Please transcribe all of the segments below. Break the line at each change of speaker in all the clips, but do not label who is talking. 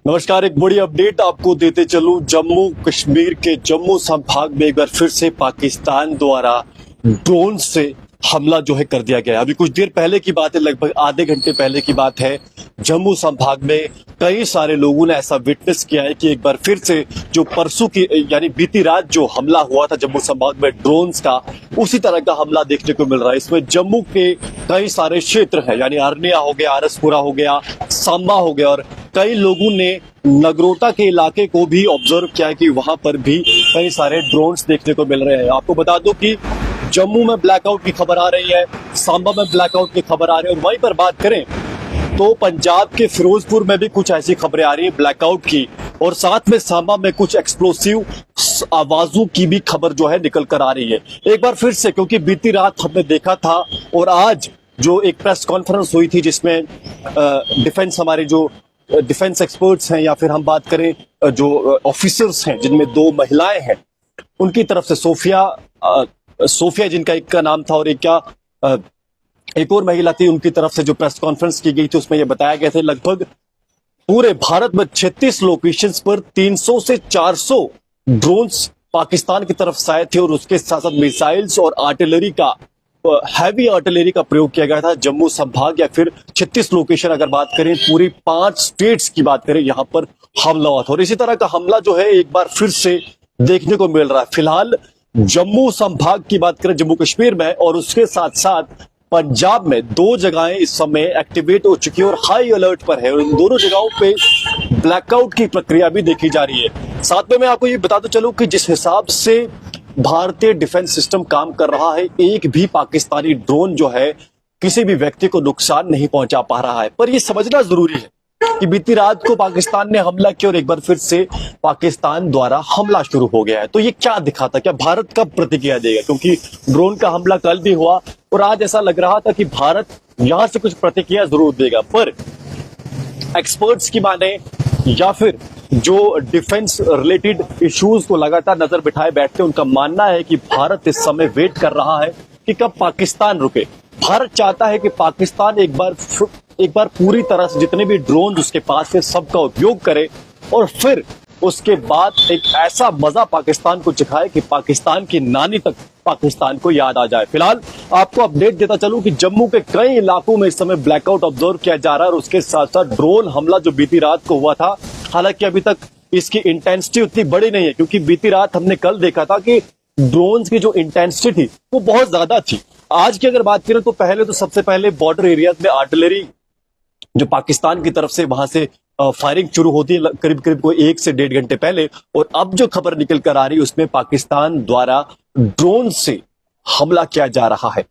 नमस्कार। एक बड़ी अपडेट आपको देते चलूं। जम्मू कश्मीर के जम्मू संभाग में एक बार फिर से पाकिस्तान द्वारा ड्रोन से हमला जो है कर दिया गया। अभी कुछ देर पहले की बात है, लगभग आधे घंटे पहले की बात है। जम्मू संभाग में कई सारे लोगों ने ऐसा विटनेस किया है कि एक बार फिर से जो परसों की यानी बीती रात जो हमला हुआ था जम्मू संभाग में ड्रोन्स का, उसी तरह का हमला देखने को मिल रहा है। इसमें जम्मू के कई सारे क्षेत्र हैं, यानी अरनिया हो गया, आरसपुरा हो गया, सांबा हो गया, और कई लोगों ने नगरोटा के इलाके को भी ऑब्जर्व किया है कि वहां पर भी कई सारे ड्रोन्स देखने को मिल रहे हैं। आपको बता दूं कि जम्मू में ब्लैकआउट की खबर आ रही है, सांबा में ब्लैकआउट की खबर आ रही है, और वहीं पर बात करें तो पंजाब के फिरोजपुर में भी कुछ ऐसी खबरें आ रही है ब्लैकआउट की, और साथ में सांबा में कुछ एक्सप्लोसिव आवाजों की भी खबर जो है निकल कर आ रही है। एक बार फिर से, क्योंकि बीती रात हमने देखा था और आज जो एक प्रेस कॉन्फ्रेंस हुई थी जिसमें डिफेंस हमारे जो डिफेंस एक्सपर्ट्स हैं, या फिर हम बात करें जो ऑफिसर्स हैं जिनमें 2 महिलाएं हैं, उनकी तरफ से सोफिया जिनका एक का नाम था और एक और महिला थी, उनकी तरफ से जो प्रेस कॉन्फ्रेंस की गई थी उसमें यह बताया गया था लगभग पूरे भारत में 36 लोकेशंस पर 300 से 400 ड्रोन्स पाकिस्तान की तरफ से आए थे, और उसके साथ साथ मिसाइल्स और आर्टिलरी का हैवी आर्टिलरी का प्रयोग किया गया था। जम्मू संभाग या फिर 36 लोकेशन अगर बात करें, पूरी 5 स्टेट्स की बात करें, यहां पर हमला हुआ था। और इसी तरह का हमला जो है एक बार फिर से देखने को मिल रहा है। फिलहाल जम्मू संभाग की बात करें जम्मू कश्मीर में, और उसके साथ साथ पंजाब में 2 जगहें इस समय एक्टिवेट हो चुकी है और हाई अलर्ट पर है, और इन दोनों जगहों पे ब्लैकआउट की प्रक्रिया भी देखी जा रही है। साथ में मैं आपको ये बताता चलूं कि जिस हिसाब से भारतीय डिफेंस सिस्टम काम कर रहा है, एक भी पाकिस्तानी ड्रोन जो है किसी भी व्यक्ति को नुकसान नहीं पहुंचा पा रहा है। पर यह समझना जरूरी है कि बीती रात को पाकिस्तान ने हमला किया और एक बार फिर से पाकिस्तान द्वारा हमला शुरू हो गया है। तो ये क्या दिखाता, क्या भारत कब प्रतिक्रिया देगा? क्योंकि ड्रोन का हमला कल भी हुआ और आज ऐसा लग रहा था कि भारत यहां से कुछ प्रतिक्रिया जरूर देगा, पर एक्सपर्ट्स की माने या फिर जो डिफेंस रिलेटेड इश्यूज को लगातार नजर बिठाए बैठते हैं, उनका मानना है कि भारत इस समय वेट कर रहा है कि कब पाकिस्तान रुके। भारत चाहता है कि पाकिस्तान एक बार पूरी तरह से जितने भी ड्रोन उसके पास है सबका उपयोग करे, और फिर उसके बाद एक ऐसा मजा पाकिस्तान को चिखाए कि पाकिस्तान की नानी तक पाकिस्तान को याद आ जाए। फिलहाल आपको अपडेट देता चलूं कि जम्मू के कई इलाकों में इस समय ब्लैकआउट ऑब्जर्व किया जा रहा है, और उसके साथ साथ ड्रोन हमला जो बीती रात को हुआ था, हालांकि अभी तक इसकी इंटेंसिटी उतनी बड़ी नहीं है, क्योंकि बीती रात हमने कल देखा था कि ड्रोन्स की जो इंटेंसिटी थी वो बहुत ज्यादा थी। आज की अगर बात करें तो पहले तो सबसे पहले बॉर्डर एरियाज में आर्टिलरी जो पाकिस्तान की तरफ से वहां से फायरिंग शुरू होती है करीब करीब कोई 1 से 1.5 घंटे पहले, और अब जो खबर निकल कर आ रही है उसमें पाकिस्तान द्वारा ड्रोन से हमला किया जा रहा है।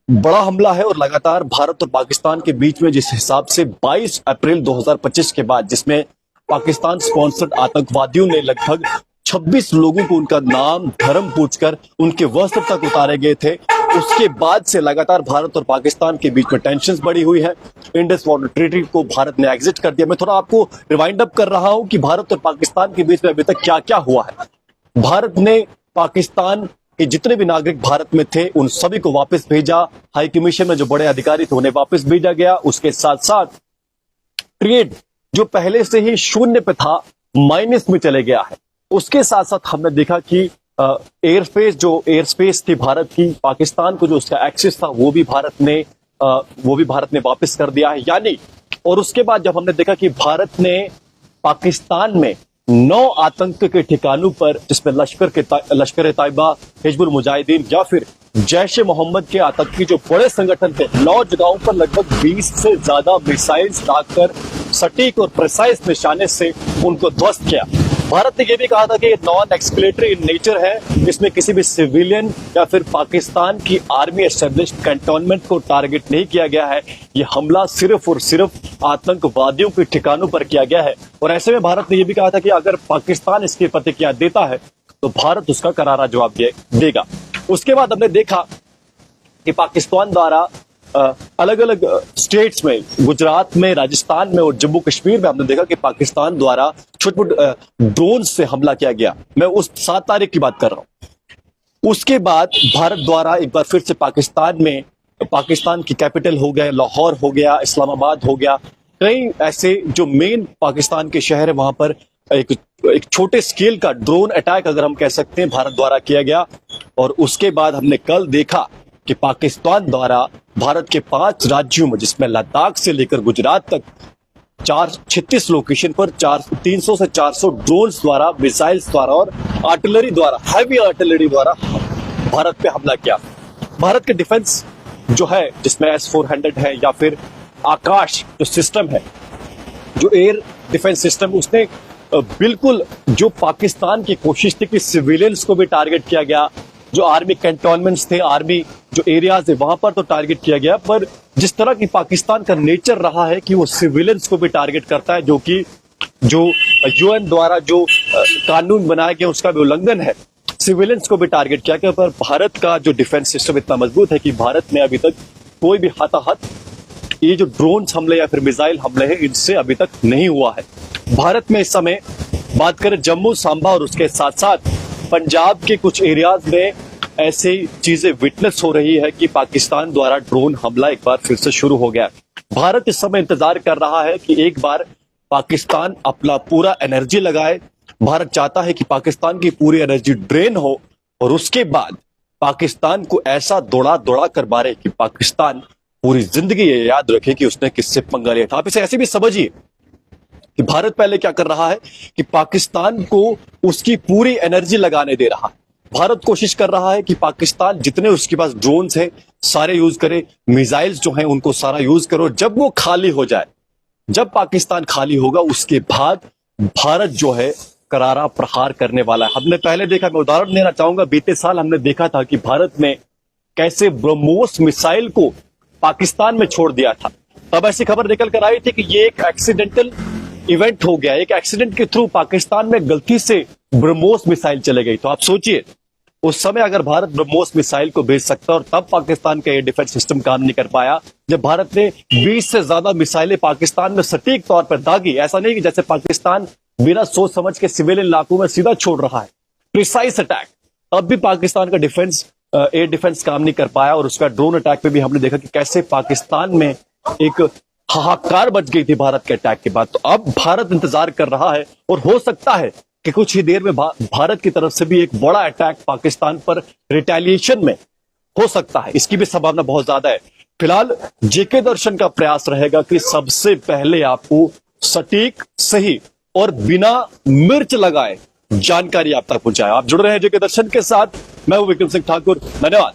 बड़ा हमला है, और लगातार भारत और पाकिस्तान के बीच में जिस हिसाब से 22 अप्रैल 2025 के बाद, जिसमें पाकिस्तान स्पॉन्सर्ड आतंकवादियों ने लगभग 26 लोगों को उनका नाम धर्म पूछकर उनके वस्त्र तक उतारे गए थे, उसके बाद से लगातार भारत और पाकिस्तान के बीच में टेंशंस बढ़ी हुई है। इंडस वाटर ट्रीटी को भारत ने एग्जिट कर दिया। मैं थोड़ा आपको रिवाइंड अप कर रहा हूं कि भारत और पाकिस्तान के बीच में अभी तक क्या क्या हुआ है। भारत ने पाकिस्तान के जितने भी नागरिक भारत में थे उन सभी को वापस भेजा। हाई कमीशन में जो बड़े अधिकारी थे उन्हें वापस भेजा गया। उसके साथ साथ ट्रेड जो पहले से ही शून्य पे था, माइनस में चले गया है। उसके साथ साथ हमने देखा कि एयर स्पेस थी भारत की, पाकिस्तान को जो उसका एक्सेस था वो भी भारत ने वापस कर दिया है, यानी। और उसके बाद जब हमने देखा कि भारत ने पाकिस्तान में 9 आतंक के ठिकानों पर, जिसमें लश्कर तैयबा, हिजबुल मुजाहिदीन या फिर जैश ए मोहम्मद के आतंकी जो बड़े संगठन थे, 9 जगहों पर लगभग 20 से ज्यादा मिसाइल्स लाकर सटीक और प्रिसाइज निशाने से उनको ध्वस्त किया। भारत ने यह भी कहा था कि नॉन एक्सक्लेटरी इन नेचर है, इसमें किसी भी सिविलियन या फिर पाकिस्तान की आर्मी एस्टेब्लिश्ड कैंटोनमेंट को टारगेट नहीं किया गया है। यह हमला सिर्फ और सिर्फ आतंकवादियों के ठिकानों पर किया गया है। और ऐसे में भारत ने यह भी कहा था कि अगर पाकिस्तान इसकी प्रतिक्रिया देता है तो भारत उसका करारा जवाब देगा। उसके बाद हमने देखा कि पाकिस्तान द्वारा अलग अलग स्टेट्स में, गुजरात में, राजस्थान में और जम्मू कश्मीर में हमने देखा कि पाकिस्तान द्वारा छोटे ड्रोन से हमला किया गया। मैं उस 7 तारीख की बात कर रहा हूं। उसके बाद भारत द्वारा एक बार फिर से पाकिस्तान की कैपिटल हो गया, लाहौर हो गया, इस्लामाबाद हो गया, कई ऐसे जो मेन पाकिस्तान के शहर है वहां पर एक छोटे स्केल का ड्रोन अटैक अगर हम कह सकते हैं भारत द्वारा किया गया। और उसके बाद हमने कल देखा कि पाकिस्तान द्वारा भारत के 5 राज्यों में, जिसमें लद्दाख से लेकर गुजरात तक 36 लोकेशन पर 300 से 400 ड्रोन्स द्वारा, मिसाइल्स द्वारा और आर्टिलरी द्वारा, हैवी आर्टिलरी द्वारा भारत पे हमला किया। भारत के डिफेंस जो है, जिसमें S-400 है या फिर आकाश जो सिस्टम है, जो एयर डिफेंस सिस्टम, उसने बिल्कुल जो पाकिस्तान की कोशिश थी कि सिविलियंस को भी टारगेट किया गया, जो आर्मी कैंटोनमेंट्स थे, आर्मी जो एरियाज थे वहां पर तो टारगेट किया गया, पर जिस तरह की पाकिस्तान का नेचर रहा है कि वो सिविलियंस को भी टारगेट करता है, जो यूएन द्वारा जो कानून बनाया गया उसका भी उल्लंघन है, सिविलियंस को भी टारगेट किया गया। पर भारत का जो डिफेंस सिस्टम इतना मजबूत है कि भारत में अभी तक कोई भी हताहत ये जो ड्रोन हमले या फिर मिसाइल हमले हैं इनसे अभी तक नहीं हुआ है। भारत में इस समय बात करें जम्मू सांबा और उसके साथ साथ पंजाब के कुछ एरियाज में ऐसी चीजें विटनेस हो रही है कि पाकिस्तान द्वारा ड्रोन हमला एक बार फिर से शुरू हो गया। भारत इस समय इंतजार कर रहा है कि एक बार पाकिस्तान अपना पूरा एनर्जी लगाए। भारत चाहता है कि पाकिस्तान की पूरी एनर्जी ड्रेन हो और उसके बाद पाकिस्तान को ऐसा दौड़ा दौड़ा कर मारे कि पाकिस्तान पूरी जिंदगी ये याद रखे कि उसने किससे पंगा लिया था। आप इसे ऐसे भी समझिए कि भारत पहले क्या कर रहा है कि पाकिस्तान को उसकी पूरी एनर्जी लगाने दे रहा है। भारत कोशिश कर रहा है कि पाकिस्तान जितने उसके पास ड्रोन्स हैं सारे यूज करे, मिसाइल्स जो हैं उनको सारा यूज करो। जब वो खाली हो जाए, जब पाकिस्तान खाली होगा, उसके बाद भारत जो है करारा प्रहार करने वाला है। हमने पहले देखा, मैं उदाहरण देना चाहूंगा, बीते साल हमने देखा था कि भारत ने कैसे ब्रह्मोस मिसाइल को पाकिस्तान में छोड़ दिया था। तब ऐसी खबर निकल कर आई थी कि ये एक एक्सीडेंटल इवेंट हो गया, एक एक्सीडेंट के थ्रू पाकिस्तान में गलती से ब्रह्मोस मिसाइल चले गई। तो आप सोचिए उस समय अगर भारत ब्रह्मोस मिसाइल को भेज सकता और तब पाकिस्तान का एयर डिफेंस सिस्टम काम नहीं कर पाया, जब भारत ने 20 से ज्यादा मिसाइलें पाकिस्तान में सटीक तौर पर दागी। ऐसा नहीं कि जैसे पाकिस्तान बिना सोच समझ के सिविलियन इलाकों में सीधा छोड़ रहा है, प्रिसाइज अटैक, तब भी पाकिस्तान का डिफेंस एयर डिफेंस काम नहीं कर पाया। और उसका ड्रोन अटैक पे भी हमने देखा कि कैसे पाकिस्तान में एक हाहाकार मच गई थी भारत के अटैक के बाद। तो अब भारत इंतजार कर रहा है और हो सकता है कि कुछ ही देर में भारत की तरफ से भी एक बड़ा अटैक पाकिस्तान पर रिटेलिएशन में हो सकता है। इसकी भी संभावना बहुत ज्यादा है। फिलहाल जेके दर्शन का प्रयास रहेगा कि सबसे पहले आपको सटीक, सही और बिना मिर्च लगाए जानकारी आप तक पहुंचाए। आप जुड़ रहे हैं जेके दर्शन के साथ, मैं हूं विक्रम सिंह ठाकुर। धन्यवाद।